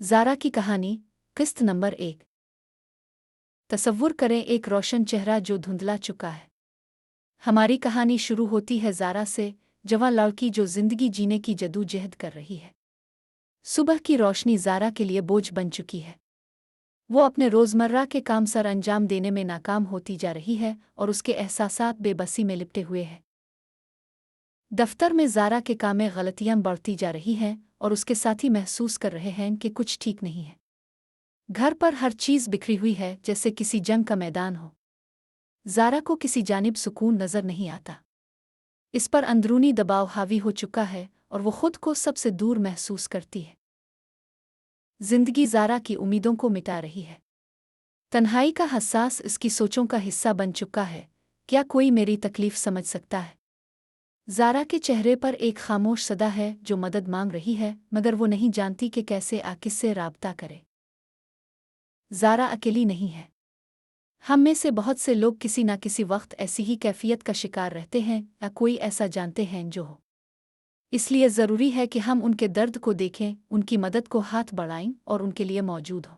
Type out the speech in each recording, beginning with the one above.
ज़ारा की कहानी किस्त नंबर 1। तसव्वुर करें एक रोशन चेहरा जो धुंधला चुका है। हमारी कहानी शुरू होती है ज़ारा से, जवां लड़की जो ज़िंदगी जीने की जद्दोजहद कर रही है। सुबह की रोशनी ज़ारा के लिए बोझ बन चुकी है। वो अपने रोज़मर्रा के काम सर अंजाम देने में नाकाम होती जा रही है और उसके एहसासात बेबसी में लिपटे हुए हैं। दफ्तर में ज़ारा के काम में गलतियां बढ़ती जा रही हैं और उसके साथी महसूस कर रहे हैं कि कुछ ठीक नहीं है। घर पर हर चीज़ बिखरी हुई है, जैसे किसी जंग का मैदान हो। ज़ारा को किसी जानिब सुकून नज़र नहीं आता। इस पर अंदरूनी दबाव हावी हो चुका है और वो खुद को सबसे दूर महसूस करती है। जिंदगी ज़ारा की उम्मीदों को मिटा रही है। तन्हाई का हसास इसकी सोचों का हिस्सा बन चुका है। क्या कोई मेरी तकलीफ समझ सकता है? ज़ारा के चेहरे पर एक खामोश सदा है जो मदद मांग रही है, मगर वो नहीं जानती कि कैसे किससे राब्ता करे। ज़ारा अकेली नहीं है। हम में से बहुत से लोग किसी न किसी वक्त ऐसी ही कैफियत का शिकार रहते हैं या कोई ऐसा जानते हैं जो हो। इसलिए ज़रूरी है कि हम उनके दर्द को देखें, उनकी मदद को हाथ बढ़ाएं और उनके लिए मौजूद हों।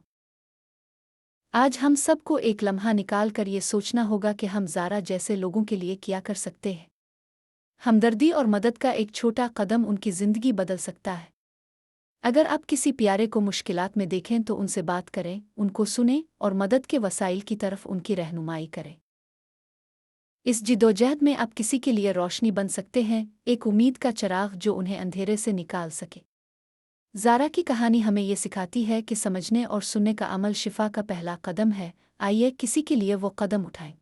आज हम सबको एक लम्हा निकाल कर ये सोचना होगा कि हम ज़ारा जैसे लोगों के लिए क्या कर सकते हैं। हमदर्दी और मदद का एक छोटा कदम उनकी ज़िंदगी बदल सकता है। अगर आप किसी प्यारे को मुश्किलात में देखें तो उनसे बात करें, उनको सुनें और मदद के वसाइल की तरफ उनकी रहनुमाई करें। इस जिदोजहद में आप किसी के लिए रोशनी बन सकते हैं, एक उम्मीद का चिराग जो उन्हें अंधेरे से निकाल सके। ज़ारा की कहानी हमें ये सिखाती है कि समझने और सुनने का अमल शिफा का पहला कदम है। आइए किसी के लिए वो कदम उठाएं।